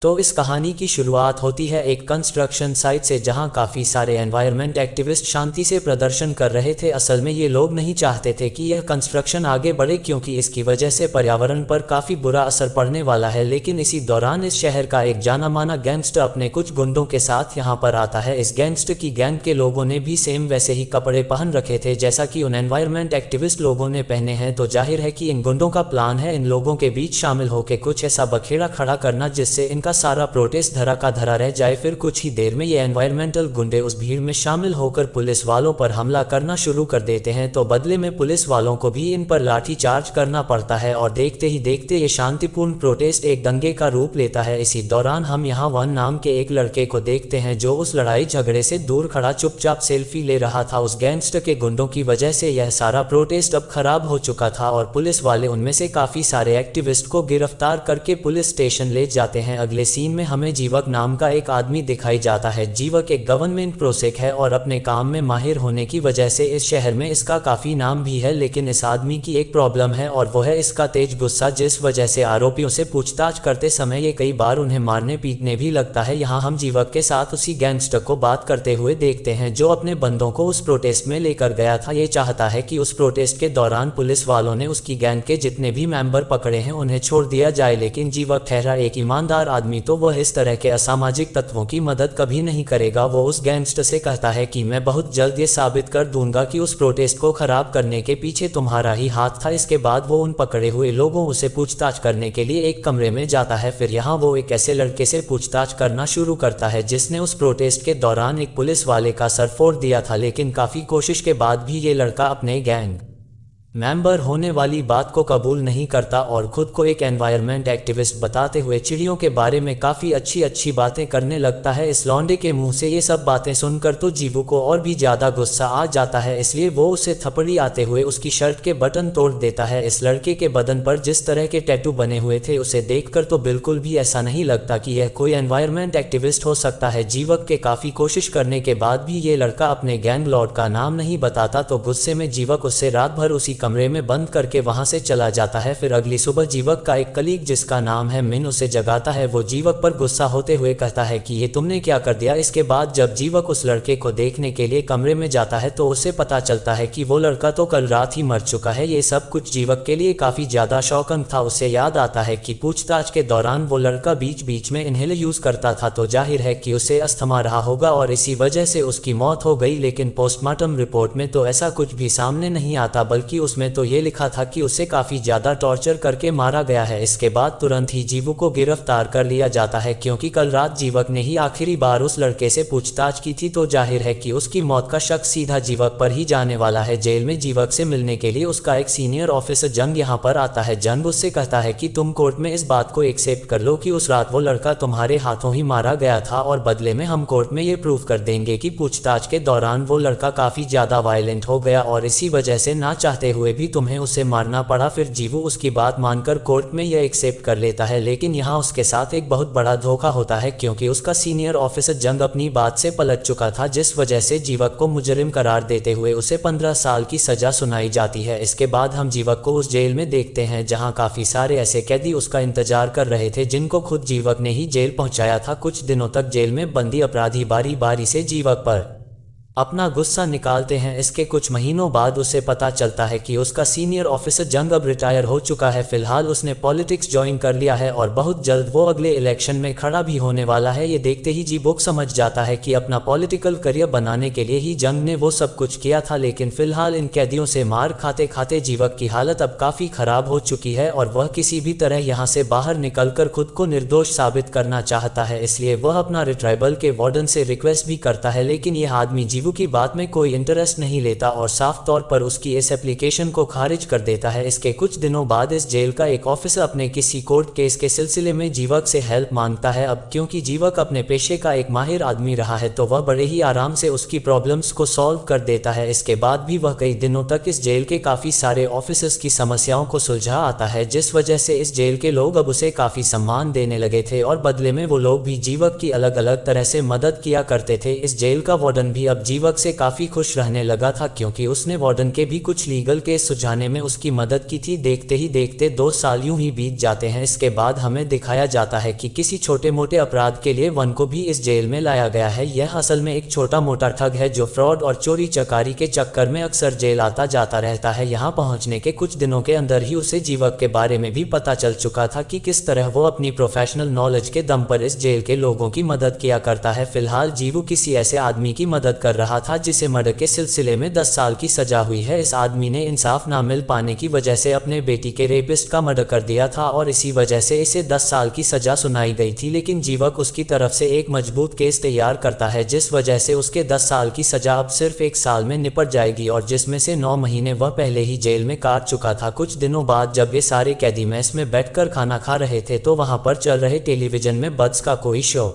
तो इस कहानी की शुरुआत होती है एक कंस्ट्रक्शन साइट से, जहां काफ़ी सारे एनवायरनमेंट एक्टिविस्ट शांति से प्रदर्शन कर रहे थे। असल में ये लोग नहीं चाहते थे कि यह कंस्ट्रक्शन आगे बढ़े, क्योंकि इसकी वजह से पर्यावरण पर काफ़ी बुरा असर पड़ने वाला है। लेकिन इसी दौरान इस शहर का एक जाना माना गैंगस्टर अपने कुछ गुंडों के साथ यहाँ पर आता है। इस गैंगस्टर की गैंग के लोगों ने भी सेम वैसे ही कपड़े पहन रखे थे जैसा कि उन एनवायरनमेंट एक्टिविस्ट लोगों ने पहने हैं। तो जाहिर है कि इन गुंडों का प्लान है इन लोगों के बीच शामिल होकर कुछ ऐसा बखेड़ा खड़ा करना जिससे इनका सारा प्रोटेस्ट धरा का धरा रह जाए। फिर कुछ ही देर में ये एनवायरमेंटल गुंडे उस भीड़ में शामिल होकर पुलिस वालों पर हमला करना शुरू कर देते हैं। तो बदले में पुलिस वालों को भी इन पर लाठी चार्ज करना पड़ता है और देखते ही देखते ये शांतिपूर्ण प्रोटेस्ट एक दंगे का रूप लेता है। इसी दौरान हम यहाँ वन नाम के एक लड़के को देखते हैं जो उस लड़ाई झगड़े से दूर खड़ा चुपचाप सेल्फी ले रहा था। उस गैंगस्टर के गुंडों की वजह से यह सारा प्रोटेस्ट अब खराब हो चुका था और पुलिस वाले उनमें से काफी सारे एक्टिविस्ट को गिरफ्तार करके पुलिस स्टेशन ले जाते हैं। अगले सीन में हमें जीवक नाम का एक आदमी दिखाई जाता है। जीवक एक गवर्नमेंट प्रोसेक है और अपने काम में माहिर होने की वजह से इस शहर में इसका काफी नाम भी है। लेकिन इस आदमी की एक प्रॉब्लम है और वो है इसका तेज गुस्सा, जिस वजह से आरोपियों से पूछताछ करते समय ये कई बार उन्हें मारने पीटने भी लगता है। यहाँ हम जीवक के साथ उसी गैंगस्टर को बात करते हुए देखते हैं जो अपने बंदों को उस प्रोटेस्ट में लेकर गया था। ये चाहता है कि उस प्रोटेस्ट के दौरान पुलिस वालों ने उसकी गैंग के जितने भी मेंबर पकड़े हैं उन्हें छोड़ दिया जाए। लेकिन जीवक ठहरा एक ईमानदार आदमी, तो वह इस तरह के असामाजिक तत्वों की मदद कभी नहीं करेगा। वो उस गैंगस्टर से कहता है कि मैं बहुत जल्द ये साबित कर दूंगा कि उस प्रोटेस्ट को खराब करने के पीछे तुम्हारा ही हाथ था। इसके बाद वो उन पकड़े हुए लोगों से पूछताछ करने के लिए एक कमरे में जाता है। फिर यहाँ वो एक ऐसे लड़के से पूछताछ करना शुरू करता है जिसने उस प्रोटेस्ट के दौरान एक पुलिस वाले का सर फोड़ दिया था। लेकिन काफी कोशिश के बाद भी ये लड़का अपने गैंग मेंबर होने वाली बात को कबूल नहीं करता और खुद को एक एनवायरनमेंट एक्टिविस्ट बताते हुए चिड़ियों के बारे में काफ़ी अच्छी बातें करने लगता है। इस लौंडे के मुंह से ये सब बातें सुनकर तो जीवू को और भी ज़्यादा गुस्सा आ जाता है, इसलिए वो उसे थपड़ी आते हुए उसकी शर्ट के बटन तोड़ देता है। इस लड़के के बदन पर जिस तरह के टैटू बने हुए थे उसे देखकर तो बिल्कुल भी ऐसा नहीं लगता कि यह कोई एनवायरनमेंट एक्टिविस्ट हो सकता है। जीवक के काफ़ी कोशिश करने के बाद भी ये लड़का अपने गैंग लॉर्ड का नाम नहीं बताता, तो गुस्से में जीवक उससे रात भर उसी कमरे में बंद करके वहां से चला जाता है। फिर अगली सुबह जीवक का एक कलीग जिसका नाम है मिन उसे जगाता है। वो जीवक पर गुस्सा होते हुए कहता है कि ये तुमने क्या कर दिया। इसके बाद जब जीवक उस लड़के को देखने के लिए कमरे में जाता है तो उसे पता चलता है कि वो लड़का तो कल रात ही मर चुका है। ये सब कुछ जीवक के लिए काफी ज्यादा शॉकिंग था। उसे याद आता है कि पूछताछ के दौरान वो लड़का बीच बीच में इनहेलर यूज करता था, तो जाहिर है कि उसे अस्थमा रहा होगा और इसी वजह से उसकी मौत हो गई। लेकिन पोस्टमार्टम रिपोर्ट में तो ऐसा कुछ भी सामने नहीं आता, बल्कि उसमें तो ये लिखा था कि उसे काफी ज्यादा टॉर्चर करके मारा गया है। इसके बाद तुरंत ही जीवू को गिरफ्तार कर लिया जाता है, क्योंकि कल रात जीवक ने ही आखिरी बार उस लड़के से पूछताछ की थी, तो जाहिर है कि उसकी मौत का शक सीधा जीवक पर ही जाने वाला है। जेल में जीवक से मिलने के लिए उसका एक सीनियर ऑफिसर जंग यहाँ पर आता है। जंग उससे कहता है कि तुम कोर्ट में इस बात को एक्सेप्ट कर लो कि उस रात वो लड़का तुम्हारे हाथों ही मारा गया था, और बदले में हम कोर्ट में ये प्रूव कर देंगे कि पूछताछ के दौरान वो लड़का काफी ज्यादा वायलेंट हो गया और इसी वजह से ना चाहते हुए भी तुम्हें उसे मारना पड़ा। फिर जीवू उसकी बात मानकर कोर्ट में यह एक्सेप्ट कर लेता है, लेकिन यहाँ उसके साथ एक बहुत बड़ा धोखा होता है, क्योंकि उसका सीनियर ऑफिसर जंग अपनी बात से पलट चुका था, जिस वजह से जीवक को मुजरिम करार देते हुए उसे 15 साल की सजा सुनाई जाती है। इसके बाद हम जीवक को उस जेल में देखते हैं जहाँ काफी सारे ऐसे कैदी उसका इंतजार कर रहे थे जिनको खुद जीवक ने ही जेल पहुंचाया था। कुछ दिनों तक जेल में बंदी अपराधी बारी बारी से जीवक पर अपना गुस्सा निकालते हैं। इसके कुछ महीनों बाद उसे पता चलता है कि उसका सीनियर ऑफिसर जंग अब रिटायर हो चुका है। फिलहाल उसने पॉलिटिक्स ज्वाइन कर लिया है और बहुत जल्द वो अगले इलेक्शन में खड़ा भी होने वाला है। ये देखते ही जीवक समझ जाता है कि अपना पॉलिटिकल करियर बनाने के लिए ही जंग ने वो सब कुछ किया था। लेकिन फिलहाल इन कैदियों से मार खाते खाते जीवक की हालत अब काफी खराब हो चुकी है और वह किसी भी तरह यहाँ से बाहर निकलकर खुद को निर्दोष साबित करना चाहता है। इसलिए वह अपना रिट्राइबल के वार्डन से रिक्वेस्ट भी करता है, लेकिन यह आदमी जीवू की बात में कोई इंटरेस्ट नहीं लेता और साफ तौर पर उसकी इस एप्लीकेशन को खारिज कर देता है। इसके कुछ दिनों बाद इस जेल का एक ऑफिसर अपने किसी कोर्ट केस के सिलसिले में जीवक से हेल्प मांगता है। अब क्योंकि जीवक अपने पेशे का एक माहिर आदमी रहा है तो वह बड़े ही आराम से उसकी प्रॉब्लम्स को सॉल्व कर देता है। इसके बाद भी वह कई दिनों तक इस जेल के काफी सारे ऑफिसर्स की समस्याओं को सुलझा आता है, जिस वजह से इस जेल के लोग अब उसे काफी सम्मान देने लगे थे और बदले में वो लोग भी जीवक की अलग अलग तरह से मदद किया करते थे। इस जेल का वार्डन भी अब जीवक से काफ़ी खुश रहने लगा था क्योंकि उसने वार्डन के भी कुछ लीगल केस सुलझाने में उसकी मदद की थी। देखते ही देखते 2 साल यूं ही बीत जाते हैं। इसके बाद हमें दिखाया जाता है कि किसी छोटे मोटे अपराध के लिए वन को भी इस जेल में लाया गया है। यह असल में एक छोटा मोटा ठग है जो फ्रॉड और चोरी चकारी के चक्कर में अक्सर जेल आता जाता रहता है। यहाँ पहुँचने के कुछ दिनों के अंदर ही उसे जीवक के बारे में भी पता चल चुका था कि किस तरह वो अपनी प्रोफेशनल नॉलेज के दम पर इस जेल के लोगों की मदद किया करता है। फिलहाल जीवू किसी ऐसे आदमी की मदद कर रहा था जिसे मर्डर के सिलसिले में 10 साल की सजा हुई है। इस आदमी ने इंसाफ ना मिल पाने की वजह से अपने बेटी के रेपिस्ट का मर्डर कर दिया था और इसी वजह से इसे 10 साल की सजा सुनाई गई थी। लेकिन जीवक उसकी तरफ से एक मजबूत केस तैयार करता है जिस वजह से उसके 10 साल की सजा अब सिर्फ 1 साल में निपट जाएगी और जिसमें से 9 महीने वह पहले ही जेल में काट चुका था। कुछ दिनों बाद जब ये सारे कैदी मेस में बैठकर खाना खा रहे थे तो वहां पर चल रहे टेलीविजन में बग्स का कोई शो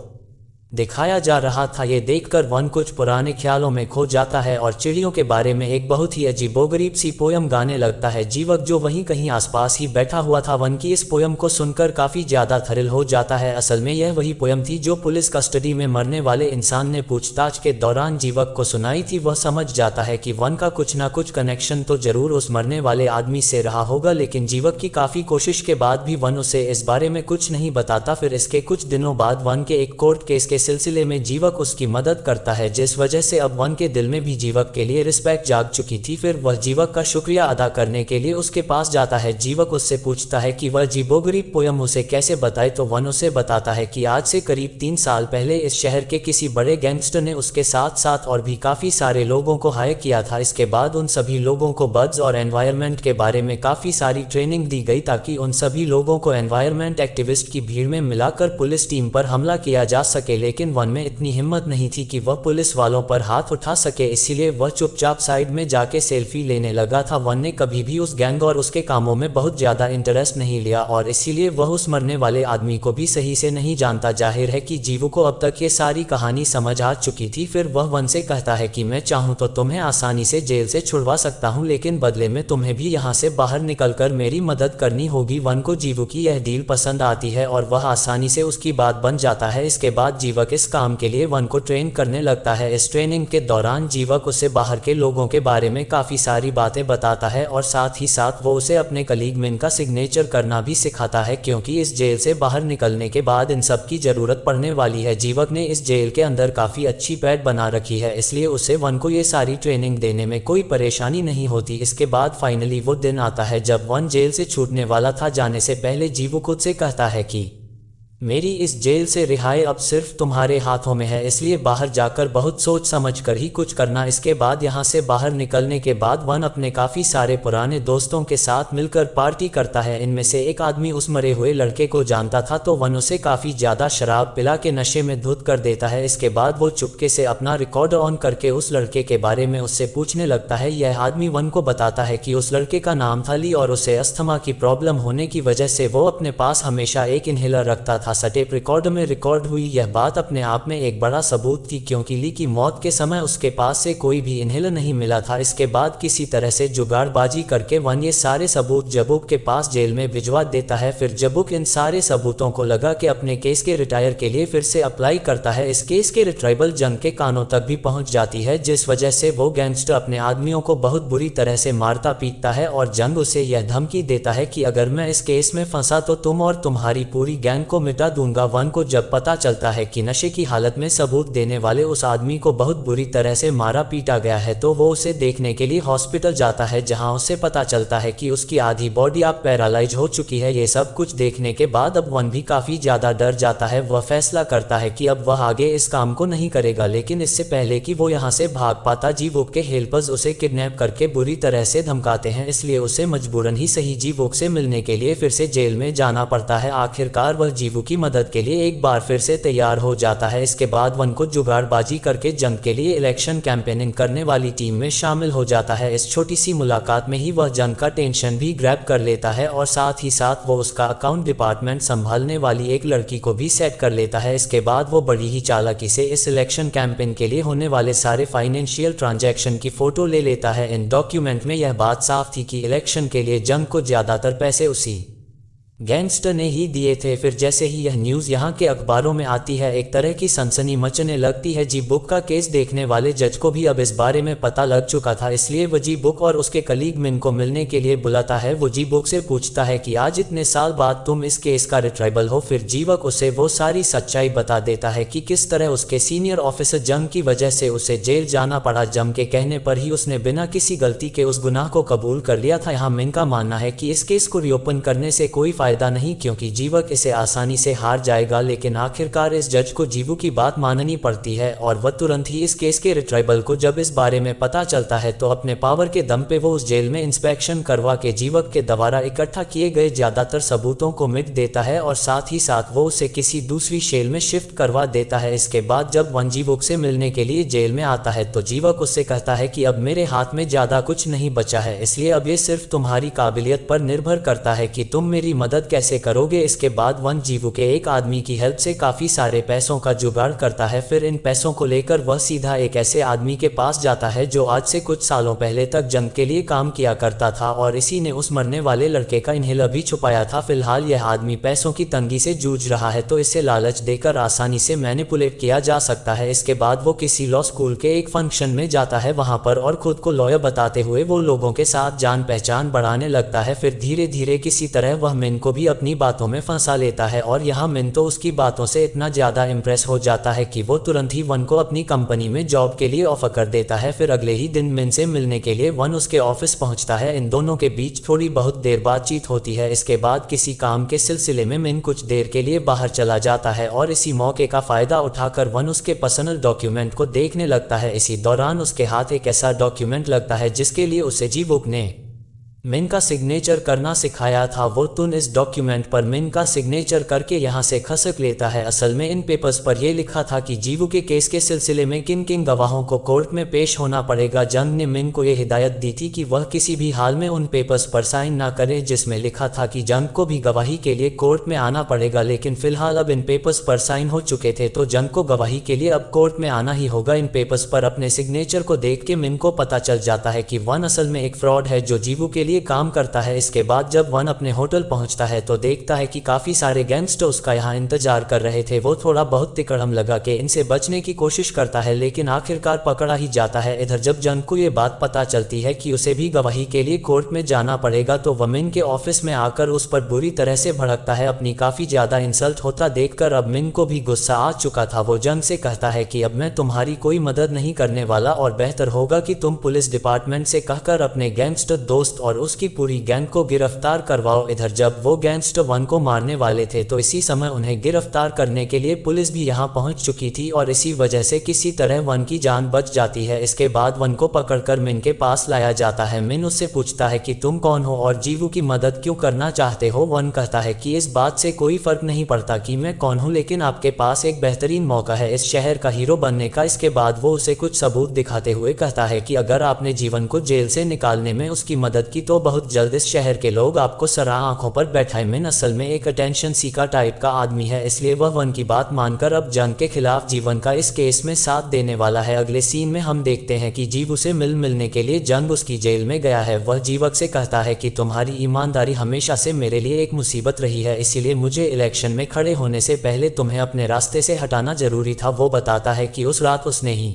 दिखाया जा रहा था। ये देखकर वन कुछ पुराने ख्यालों में खो जाता है और चिड़ियों के बारे में एक बहुत ही अजीबोगरीब सी पोयम गाने लगता है। जीवक जो वहीं कहीं आसपास ही बैठा हुआ था वन की इस पोयम को सुनकर काफ़ी ज़्यादा थ्रिल हो जाता है। असल में यह वही पोयम थी जो पुलिस कस्टडी में मरने वाले इंसान ने पूछताछ के दौरान जीवक को सुनाई थी। वह समझ जाता है कि वन का कुछ ना कुछ कनेक्शन तो जरूर उस मरने वाले आदमी से रहा होगा, लेकिन जीवक की काफ़ी कोशिश के बाद भी वन उसे इस बारे में कुछ नहीं बताता। फिर इसके कुछ दिनों बाद वन के एक कोर्ट केस के सिलसिले में जीवक उसकी मदद करता है जिस वजह से अब वन के दिल में भी जीवक के लिए रिस्पेक्ट जाग चुकी थी। फिर वह जीवक का शुक्रिया अदा करने के लिए उसके पास जाता है। जीवक उससे पूछता है कि वह अजीबोगरीब पोयम उसे कैसे बताए तो वन उसे बताता है कि आज से करीब 3 साल पहले इस शहर के किसी बड़े गैंगस्टर ने उसके साथ साथ और भी काफ़ी सारे लोगों को हायर किया था। इसके बाद उन सभी लोगों को बग्स और एनवायरनमेंट के बारे में काफ़ी सारी ट्रेनिंग दी गई ताकि उन सभी लोगों को एनवायरनमेंट एक्टिविस्ट की भीड़ में मिलाकर पुलिस टीम पर हमला किया जा सके। लेकिन वन में इतनी हिम्मत नहीं थी कि वह पुलिस वालों पर हाथ उठा सके, इसीलिए वह चुपचाप साइड में जाके सेल्फी लेने लगा था। वन ने कभी भी उस गैंग और उसके कामों में बहुत ज़्यादा इंटरेस्ट नहीं लिया और इसीलिए वह उस मरने वाले आदमी को भी सही से नहीं जानता। जाहिर है कि जीवू को अब तक ये सारी कहानी समझ आ चुकी थी। फिर वह वन से कहता है कि मैं चाहूँ तो तुम्हें आसानी से जेल से छुड़वा सकता हूँ, लेकिन बदले में तुम्हें भी यहाँ से बाहर निकलकर मेरी मदद करनी होगी। वन को जीवू की यह डील पसंद आती है और वह आसानी से उसकी बात बन जाता है। इसके बाद जीवक इस काम के लिए वन को ट्रेन करने लगता है। इस ट्रेनिंग के दौरान जीवक उसे बाहर के लोगों के बारे में काफ़ी सारी बातें बताता है और साथ ही साथ वो उसे अपने कलीग मिन का सिग्नेचर करना भी सिखाता है क्योंकि इस जेल से बाहर निकलने के बाद इन सब की ज़रूरत पड़ने वाली है। जीवक ने इस जेल के अंदर काफ़ी अच्छी पैड बना रखी है, इसलिए उसे वन को ये सारी ट्रेनिंग देने में कोई परेशानी नहीं होती। इसके बाद फाइनली वो दिन आता है जब वन जेल से छूटने वाला था। जाने से पहले जीवू खुद से कहता है कि मेरी इस जेल से रिहाई अब सिर्फ तुम्हारे हाथों में है, इसलिए बाहर जाकर बहुत सोच समझ कर ही कुछ करना। इसके बाद यहाँ से बाहर निकलने के बाद वन अपने काफ़ी सारे पुराने दोस्तों के साथ मिलकर पार्टी करता है। इनमें से एक आदमी उस मरे हुए लड़के को जानता था तो वन उसे काफ़ी ज़्यादा शराब पिला के नशे में धुत कर देता है। इसके बाद वो चुपके से अपना रिकॉर्ड ऑन करके उस लड़के के बारे में उससे पूछने लगता है। यह आदमी वन को बताता है कि उस लड़के का नाम था ली और उसे अस्थमा की प्रॉब्लम होने की वजह से वो अपने पास हमेशा एक इनहेलर रखता था। टेप रिकॉर्ड में रिकॉर्ड हुई यह बात अपने आप में एक बड़ा सबूत थी क्योंकि ली की मौत के समय उसके पास से कोई भी इनहेलर नहीं मिला था। इसके बाद किसी तरह से जुगाड़बाजी करके वन ये सारे सबूत जबुक के पास जेल में भिजवा देता है। फिर जबुक इन सारे सबूतों को लगा के अपने केस के रिटायर के लिए फिर से अप्लाई करता है। इस केस के रिट्राइबल जंग के कानों तक भी पहुंच जाती है जिस वजह से वो गैंगस्टर अपने आदमियों को बहुत बुरी तरह से मारता पीटता है और जंग उसे यह धमकी देता है कि अगर मैं इस केस में फंसा तो तुम और तुम्हारी पूरी गैंग को मिटा दूंगा। वन को जब पता चलता है कि नशे की हालत में सबूत देने वाले उस आदमी को बहुत बुरी तरह से मारा पीटा गया है तो वो उसे देखने के लिए हॉस्पिटल जाता है जहां उसे पता चलता है कि उसकी आधी बॉडी अब पैरालाइज हो चुकी है। ये सब कुछ देखने के बाद अब वन भी काफी ज्यादा डर जाता है। वह फैसला करता है कि अब वह आगे इस काम को नहीं करेगा, लेकिन इससे पहले कि वो यहाँ से भाग पाता जीवोक के हेल्पर्स उसे किडनैप करके बुरी तरह से धमकाते हैं, इसलिए उसे मजबूरन ही सही जीवोक से मिलने के लिए फिर से जेल में जाना पड़ता है। आखिरकार वह जीवू की मदद के लिए एक बार फिर से तैयार हो जाता है। इसके बाद वन को जुगाड़बाजी करके जंग के लिए इलेक्शन कैंपेनिंग करने वाली टीम में शामिल हो जाता है। इस छोटी सी मुलाकात में ही वह जंग का टेंशन भी ग्रैब कर लेता है और साथ ही साथ वो उसका अकाउंट डिपार्टमेंट संभालने वाली एक लड़की को भी सेट कर लेता है। इसके बाद वो बड़ी ही चालाकी से इस इलेक्शन कैंपेन के लिए होने वाले सारे फाइनेंशियल ट्रांजैक्शन की फोटो ले लेता है। इन डॉक्यूमेंट में यह बात साफ थी कि इलेक्शन के लिए जंग को ज्यादातर पैसे उसी गैंगस्टर ने ही दिए थे। फिर जैसे ही यह न्यूज़ यहाँ के अखबारों में आती है एक तरह की सनसनी मचने लगती है। जी बुक का केस देखने वाले जज को भी अब इस बारे में पता लग चुका था, इसलिए वो जी बुक और उसके कलीग मिन को मिलने के लिए बुलाता है। वो जी बुक से पूछता है कि आज इतने साल बाद तुम इस केस का रिट्राइबल हो। फिर जीवक उसे वो सारी सच्चाई बता देता है कि किस तरह उसके सीनियर ऑफिसर जंग की वजह से उसे जेल जाना पड़ा। जंग के कहने पर ही उसने बिना किसी गलती के उस गुनाह को कबूल कर लिया था। यहाँ मिन का मानना है कि इस केस को रीओपन करने से कोई फायदा नहीं, क्योंकि जीवक इसे आसानी से हार जाएगा। लेकिन आखिरकार इस जज को जीवू की बात माननी पड़ती है और वह तुरंत ही इस केस के रिट्राइबल को जब इस बारे में पता चलता है तो अपने पावर के दम पे वो उस जेल में इंस्पेक्शन करवा के जीवक के द्वारा इकट्ठा किए गए ज्यादातर सबूतों को मिट देता है और साथ ही साथ वो उसे किसी दूसरी जेल में शिफ्ट करवा देता है। इसके बाद जब वन जीवक से मिलने के लिए जेल में आता है तो जीवक उससे कहता है कि अब मेरे हाथ में ज्यादा कुछ नहीं बचा है, इसलिए अब ये सिर्फ तुम्हारी काबिलियत पर निर्भर करता है कि तुम मेरी मदद कैसे करोगे। इसके बाद वन जीवू के एक आदमी की हेल्प से काफी सारे पैसों का जुगाड़ करता है। फिर इन पैसों को लेकर वह सीधा एक ऐसे आदमी के पास जाता है जो आज से कुछ सालों पहले तक जंग के लिए काम किया करता था और इसी ने उस मरने वाले लड़के का इन्हेलर भी छुपाया था। फिलहाल यह आदमी पैसों की तंगी से जूझ रहा है तो इसे लालच देकर आसानी से मैनिपुलेट किया जा सकता है। इसके बाद वो किसी लॉ स्कूल के एक फंक्शन में जाता है वहां पर और खुद को लॉयर बताते हुए वो लोगों के साथ जान पहचान बढ़ाने लगता है। फिर धीरे धीरे किसी तरह वह मिन को भी अपनी बातों में फंसा लेता है और यहाँ मिन तो उसकी बातों से इतना ज्यादा इम्प्रेस हो जाता है कि वो तुरंत ही वन को अपनी कंपनी में जॉब के लिए ऑफर कर देता है। फिर अगले ही दिन मिन से मिलने के लिए वन उसके ऑफिस पहुंचता है। इन दोनों के बीच थोड़ी बहुत देर बातचीत होती है। इसके बाद किसी काम के सिलसिले में मिन कुछ देर के लिए बाहर चला जाता है और इसी मौके का फायदा उठाकर वन उसके पर्सनल डॉक्यूमेंट को देखने लगता है। इसी दौरान उसके हाथ एक ऐसा डॉक्यूमेंट लगता है जिसके लिए उसे जी बुक ने मिन का सिग्नेचर करना सिखाया था। वो तुन इस डॉक्यूमेंट पर मिन का सिग्नेचर करके यहाँ से खसक लेता है। असल में इन पेपर्स पर यह लिखा था कि जीवू के केस के सिलसिले में किन किन गवाहों को कोर्ट में पेश होना पड़ेगा। जंग ने मिन को यह हिदायत दी थी कि वह किसी भी हाल में उन पेपर्स पर साइन ना करे जिसमें लिखा था कि जंग को भी गवाही के लिए कोर्ट में आना पड़ेगा। लेकिन फिलहाल अब इन पेपर्स पर साइन हो चुके थे तो जंग को गवाही के लिए अब कोर्ट में आना ही होगा। इन पेपर्स पर अपने सिग्नेचर को देख के मिन को पता चल जाता है कि वन असल में एक फ्रॉड है जो जीवू के लिए काम करता है। इसके बाद जब वन अपने होटल पहुंचता है तो देखता है कि काफी सारे गैंगस्टर उसका यहाँ इंतजार कर रहे थे। वो थोड़ा बहुत तिकड़म लगा के इनसे बचने की कोशिश करता है लेकिन आखिरकार पकड़ा ही जाता है। इधर जब जंग को ये बात पता चलती है कि उसे भी गवाही के लिए कोर्ट में जाना पड़ेगा तो वह मिन के ऑफिस में आकर उस पर बुरी तरह से भड़कता है। अपनी काफी ज्यादा इंसल्ट होता देखकर अब मिन को भी गुस्सा आ चुका था। वो जंग से कहता है कि अब मैं तुम्हारी कोई मदद नहीं करने वाला और बेहतर होगा कि तुम पुलिस डिपार्टमेंट से कहकर अपने गैंगस्टर दोस्त और उसकी पूरी गैंग को गिरफ्तार करवाओ। इधर जब वो गैंगस्टर वन को मारने वाले थे तो इसी समय उन्हें गिरफ्तार करने के लिए पुलिस भी यहाँ पहुंच चुकी थी और इसी वजह से किसी तरह वन की जान बच जाती है। इसके बाद वन को पकड़कर मिन के पास लाया जाता है। मिन उससे पूछता है कि तुम कौन हो और जीवू की मदद क्यों करना चाहते हो। वन कहता है कि इस बात से कोई फर्क नहीं पड़ता कि मैं कौन हूँ, लेकिन आपके पास एक बेहतरीन मौका है इस शहर का हीरो बनने का। इसके बाद वो उसे कुछ सबूत दिखाते हुए कहता है कि अगर आपने जीवन को जेल से निकालने में उसकी मदद की तो बहुत जल्द इस शहर के लोग आपको सरा आंखों पर बैठाए। मिन असल में एक अटेंशन सीकर टाइप का आदमी है, इसलिए वह वन की बात मानकर अब जंग के खिलाफ जीवन का इस केस में साथ देने वाला है। अगले सीन में हम देखते हैं कि जीवू से मिलने के लिए जंग उसकी जेल में गया है। वह जीवक से कहता है कि तुम्हारी ईमानदारी हमेशा से मेरे लिए एक मुसीबत रही है, इसीलिए मुझे इलेक्शन में खड़े होने से पहले तुम्हें अपने रास्ते से हटाना जरूरी था। वो बताता है कि उस रात उसने ही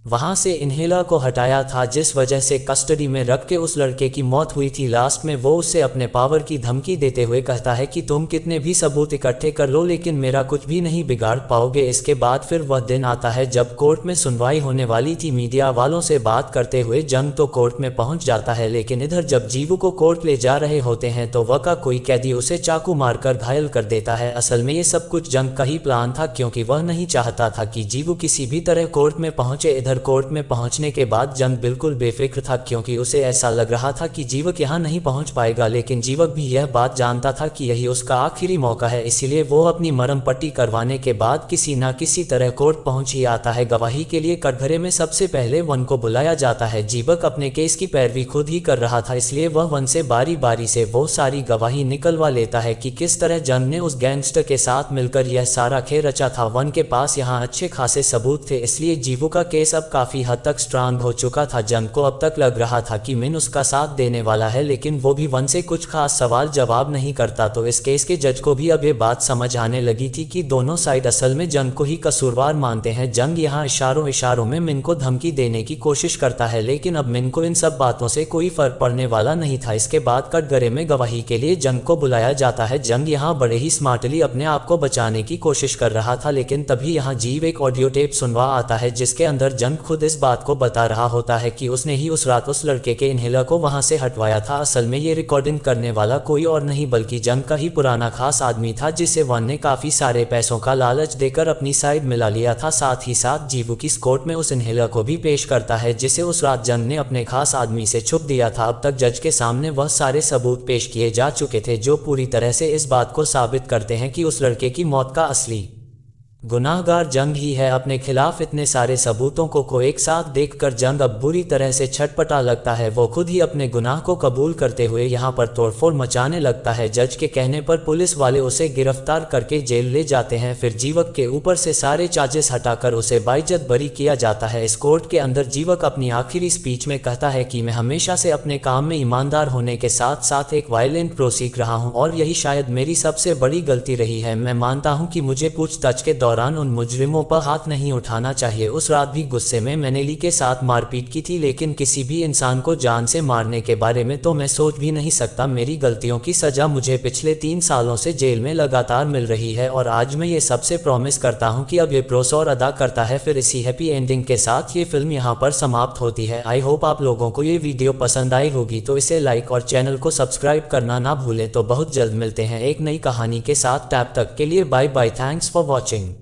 वहां से इन्हेलर को हटाया था जिस वजह से कस्टडी में रख के उस लड़के की मौत हुई थी। लास्ट में वो उसे अपने पावर की धमकी देते हुए कहता है कि तुम कितने भी सबूत इकट्ठे कर लो लेकिन मेरा कुछ भी नहीं बिगाड़ पाओगे। इसके बाद फिर वह दिन आता है जब कोर्ट में सुनवाई होने वाली थी। मीडिया वालों से बात करते हुए जंग तो कोर्ट में पहुंच जाता है, लेकिन इधर जब जीवू को कोर्ट ले जा रहे होते हैं तो वह का कोई कैदी उसे चाकू मारकर घायल कर देता है। असल में ये सब कुछ जंग का ही प्लान था क्योंकि वह नहीं चाहता था कि जीवू किसी भी तरह कोर्ट में पहुंचे। इधर कोर्ट में पहुंचने के बाद जंग बिल्कुल बेफिक्र था क्योंकि उसे ऐसा लग रहा था कि जीवक यहां नहीं पहुंच पाएगा, लेकिन जीवक भी यह बात जानता था कि यही उसका आखिरी मौका है। इसीलिए वो अपनी मरहम पट्टी करवाने के बाद किसी न किसी तरह कोर्ट पहुंच ही आता है। गवाही के लिए कटघरे में सबसे पहले वन को बुलाया जाता है। जीवक अपने केस की पैरवी खुद ही कर रहा था, इसलिए वह वन से बारी बारी से वो सारी गवाही निकलवा लेता है कि किस तरह जंग ने उस गैंगस्टर के साथ मिलकर यह सारा खेल रचा था। वन के पास यहाँ अच्छे खासे सबूत थे, इसलिए जीवू का केस सब काफी हद तक स्ट्रांग हो चुका था। जंग को अब तक लग रहा था कि मिन उसका साथ देने वाला है, लेकिन वो भी वन से कुछ खास सवाल जवाब नहीं करता। तो इस केस के जज को भी अब ये बात समझ आने लगी थी कि दोनों साइड असल में जंग को ही कसूरवार मानते हैं। जंग यहाँ इशारों में मिन को धमकी देने की कोशिश करता है, लेकिन अब मिन को इन सब बातों से कोई फर्क पड़ने वाला नहीं था। इसके बाद कटघरे में गवाही के लिए जंग को बुलाया जाता है। जंग यहाँ बड़े ही स्मार्टली अपने आप को बचाने की कोशिश कर रहा था, लेकिन तभी यहाँ जीव एक ऑडियो टेप सुनवा आता है जिसके अंदर जंग खुद इस बात को बता रहा होता है कि उसने ही उस रात उस लड़के के इन्हेलर को वहां से हटवाया था। असल में ये रिकॉर्डिंग करने वाला कोई और नहीं बल्कि जंग का ही पुराना खास आदमी था, जिसे वन ने काफी सारे पैसों का लालच देकर अपनी साइड मिला लिया था। साथ ही साथ जीवू की कोर्ट में उस इन्हेलर को भी पेश करता है जिसे उस रात जंग ने अपने खास आदमी से छुप दिया था। अब तक जज के सामने वह सारे सबूत पेश किए जा चुके थे जो पूरी तरह से इस बात को साबित करते हैं कि उस लड़के की मौत का असली गुनाहगार जंग ही है। अपने खिलाफ इतने सारे सबूतों को एक साथ देखकर जंग अब बुरी तरह से छटपटा लगता है। वो खुद ही अपने गुनाह को कबूल करते हुए यहाँ पर तोड़फोड़ मचाने लगता है। जज के कहने पर पुलिस वाले उसे गिरफ्तार करके जेल ले जाते हैं। फिर जीवक के ऊपर से सारे चार्जेस हटाकर उसे बाइज्जत बरी किया जाता है। इस कोर्ट के अंदर जीवक अपनी आखिरी स्पीच में कहता है कि मैं हमेशा से अपने काम में ईमानदार होने के साथ साथ एक वायलेंट प्रो सीख रहा हूँ और यही शायद मेरी सबसे बड़ी गलती रही है। मैं मानता हूँ कि मुझे पूछताछ के दौरान उन मुजरिमों पर हाथ नहीं उठाना चाहिए। उस रात भी गुस्से में मैंने ली के साथ मारपीट की थी, लेकिन किसी भी इंसान को जान से मारने के बारे में तो मैं सोच भी नहीं सकता। मेरी गलतियों की सजा मुझे पिछले 3 सालों से जेल में लगातार मिल रही है और आज मैं ये सबसे प्रॉमिस करता हूँ कि अब ये प्रोसोर अदा करता है। फिर इसी हैप्पी एंडिंग के साथ ये फिल्म यहाँ पर समाप्त होती है। आई होप आप लोगों को ये वीडियो पसंद आई होगी, तो इसे लाइक और चैनल को सब्सक्राइब करना ना भूलें। तो बहुत जल्द मिलते हैं एक नई कहानी के साथ। तब तक के लिए bye bye. Thanks for watching.